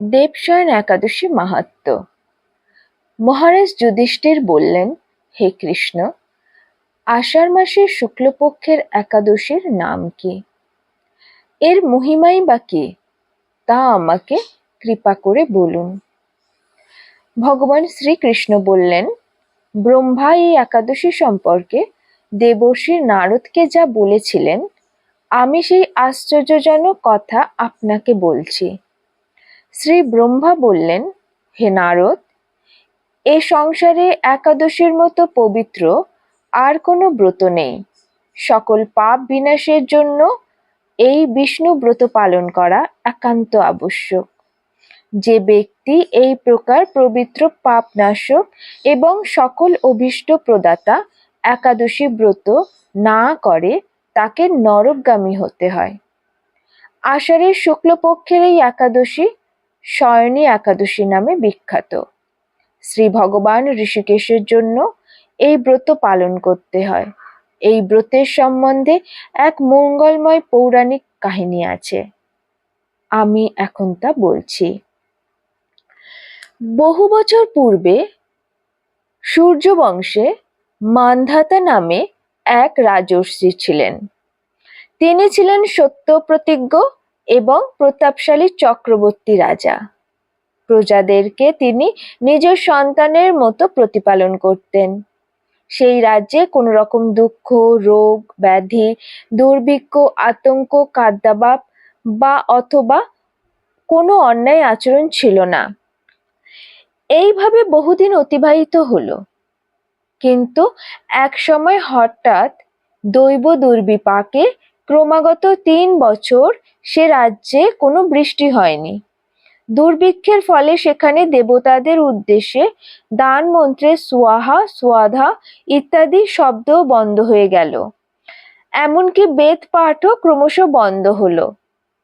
দেবশয়ন একাদশী মাহাত্ম্য। মহারাজ যুধিষ্ঠির বললেন, হে কৃষ্ণ, আষাঢ় মাসের শুক্লপক্ষের একাদশীর নাম কি? এর মহিমাই বা কি, তা আমাকে কৃপা করে বলুন। ভগবান শ্রীকৃষ্ণ বললেন, ব্রহ্মা এই একাদশী সম্পর্কে দেবর্ষি নারদকে যা বলেছিলেন, আমি সেই আশ্চর্যজনক কথা আপনাকে বলছি। শ্রী ব্রহ্মা বললেন, হে নারদ, এ সংসারে একাদশীর মতো পবিত্র আর কোনো ব্রত নেই। সকল পাপ বিনাশের জন্য এই বিষ্ণু ব্রত পালন করা একান্ত আবশ্যক। যে ব্যক্তি এই প্রকার পবিত্র পাপনাশক এবং সকল অভীষ্ট প্রদাতা একাদশী ব্রত না করে তাকে নরকগামী হতে হয়। আষাঢ়ের শুক্লপক্ষের এই একাদশী শয়নী একাদশী নামে বিখ্যাত। শ্রী ভগবান ঋষিকেশের জন্য এই ব্রত পালন করতে হয়। এই ব্রতের সম্বন্ধে এক মঙ্গলময় পৌরাণিক কাহিনী আছে, আমি এখন তা বলছি। বহু বছর পূর্বে সূর্যবংশে মান্ধাতা নামে এক রাজর্ষি ছিলেন। তিনি ছিলেন সত্যপ্রতিজ্ঞ এবং প্রতাপশালী চক্রবর্তী রাজা। প্রজাদেরকে তিনি নিজের সন্তানের মতো প্রতিপালন করতেন। সেই রাজ্যে কোনো রকম দুঃখ, রোগ, ব্যাধি, দুর্ভিক্ষ, আতঙ্ক, খাদ্যাভাব বা অথবা কোনো অন্যায় আচরণ ছিল না। এইভাবে বহুদিন অতিবাহিত হলো। কিন্তু এক সময় হঠাৎ দৈব দুর্বিপাকে ক্রমাগত ৩ বছর সে রাজ্যে কোনো বৃষ্টি হয়নি। দুর্ভিক্ষের ফলে সেখানে দেবতাদের উদ্দেশ্যে দান মন্ত্রে সোয়াহা, সোয়াধা ইত্যাদি শব্দ বন্ধ হয়ে গেল। এমনকি বেদ পাঠও ক্রমশ বন্ধ হলো।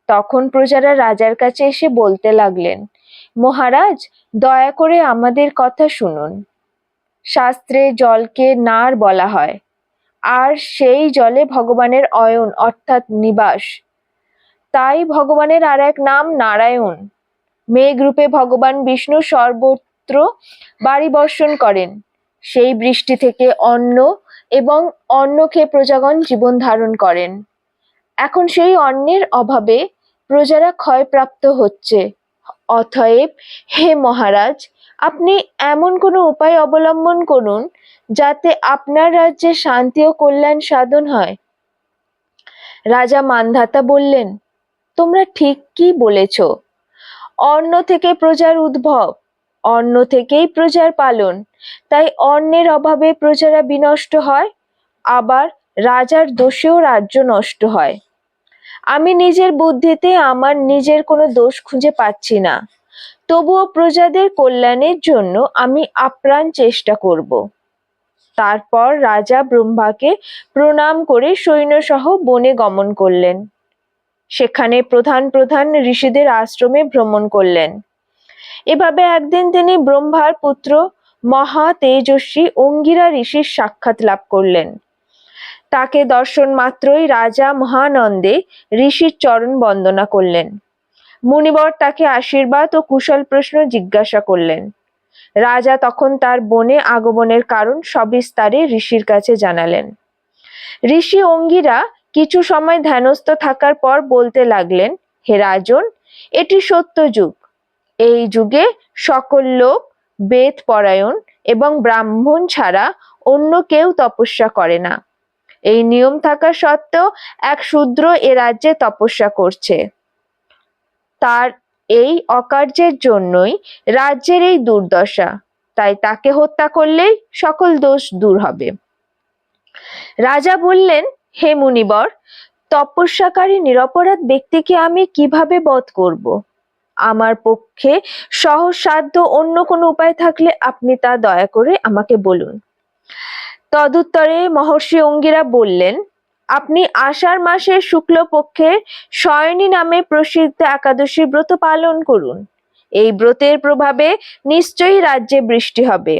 তখন প্রজারা রাজার কাছে এসে বলতে লাগলেন, মহারাজ, দয়া করে আমাদের কথা শুনুন। শাস্ত্রে জলকে নার বলা হয়, আর সেই জলে ভগবানের অয়ন অর্থাৎ নিবাস। তাই ভগবানের আর এক নাম নারায়ণ। মেঘরূপে ভগবান বিষ্ণু সর্বত্র বাড়ি বর্ষণ করেন। সেই বৃষ্টি থেকে অন্ন এবং অন্ন খেয়ে প্রজাগণ জীবন ধারণ করেন। এখন সেই অন্নের অভাবে প্রজারা ক্ষয়প্রাপ্ত হচ্ছে। অতএব হে মহারাজ, আপনি এমন কোনো উপায় অবলম্বন করুন যাতে আপনার রাজ্যে শান্তি ও কল্যাণ সাধন হয়। রাজা মান্ধাতা বললেন, তোমরা ঠিক কি বলেছ। অন্ন থেকে প্রজার উদ্ভব, অন্ন থেকেই প্রজার পালন। তাই অন্নের অভাবে প্রজারা বিনষ্ট হয়, আবার রাজার দোষেও রাজ্য নষ্ট হয়। আমি নিজের বুদ্ধিতে আমার নিজের কোনো দোষ খুঁজে পাচ্ছি না, তবুও প্রজাদের কল্যাণের জন্য আমি আপ্রাণ চেষ্টা করব। তারপর রাজা ব্রহ্মাকে প্রণাম করে সৈন্যসহ বনে গমন করলেন। সেখানে প্রধান প্রধান ঋষিদের আশ্রমে ভ্রমণ করলেন। এভাবে একদিন তিনি ব্রহ্মার পুত্র মহা তেজস্বী অঙ্গিরা ঋষির সাক্ষাৎ লাভ করলেন। তাকে দর্শন মাত্রই রাজা মহানন্দে ঋষির চরণ বন্দনা করলেন। মুনিবর তাকে আশীর্বাদ ও কুশল প্রশ্ন জিজ্ঞাসা করলেন। রাজা তখন তার বনে আগমনের কারণ সবিস্তারে ঋষির কাছে জানালেন। ঋষি অঙ্গিরা কিছু সময় ধ্যানস্থ থাকার পর বলতে লাগলেন, হে রাজন, এটি সত্য যুগ। এই যুগে সকল লোক বেদ পরায়ণ এবং ব্রাহ্মণ ছাড়া অন্য কেউ তপস্যা করে না। এই নিয়ম থাকা সত্ত্বেও এক শূদ্র এ রাজ্যে তপস্যা করছে। তার এই অকার্যের জন্যই রাজ্যের এই দুর্দশা। তাই তাকে হত্যা করলেই সকল দোষ দূর হবে। রাজা বললেন, হে মুনিবর, তপস্যাকারী নিরপরাধ ব্যক্তিকে আমি কিভাবে বধ করব? আমার পক্ষে সহজসাধ্য অন্য কোনো উপায় থাকলে আপনি তা দয়া করে আমাকে বলুন। তদুত্তরে মহর্ষি অঙ্গিরা বললেন, আপনি আষাঢ় মাসের শুক্লপক্ষের শয়নী নামে প্রসিদ্ধ একাদশী ব্রত পালন করুন। এই ব্রতের প্রভাবে নিশ্চয়ই রাজ্যে বৃষ্টি হবে।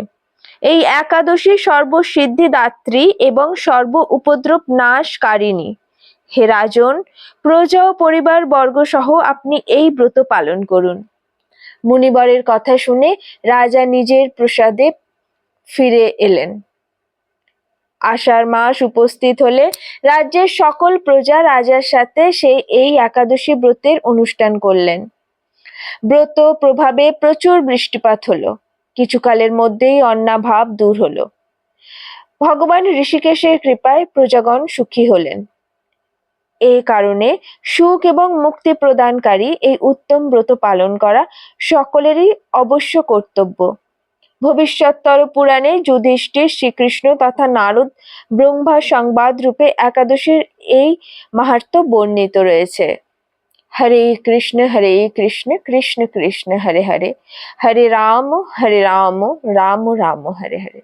এই একাদশী সর্বসিদ্ধিদাত্রী এবং সর্ব উপদ্রব নাশকারিণী। হে রাজন, প্রজা ও পরিবার বর্গ সহ আপনি এই ব্রত পালন করুন। মুনিবরের কথা শুনে রাজা নিজের প্রাসাদে ফিরে এলেন। আষাঢ় মাস উপস্থিত হলে রাজ্যের সকল প্রজা রাজার সাথে এই একাদশী ব্রতের অনুষ্ঠান করলেন। ব্রত প্রভাবে প্রচুর বৃষ্টিপাত হলো। কিছুকালের মধ্যেই অন্নাভাব দূর হলো। ভগবান ঋষিকেশের কৃপায় প্রজাগণ সুখী হলেন। এই কারণে সুখ এবং মুক্তি প্রদানকারী এই উত্তম ব্রত পালন করা সকলেরই অবশ্য কর্তব্য। ভবিষ্যৎতর পুরাণে যুধিষ্ঠির, শ্রীকৃষ্ণ তথা নারদ ব্রহ্মা সংবাদ রূপে একাদশীর এই মাহাত্ম্য বর্ণিত রয়েছে। হরে কৃষ্ণ কৃষ্ণ কৃষ্ণ হরে হরে, হরে রাম রাম রাম হরে হরে।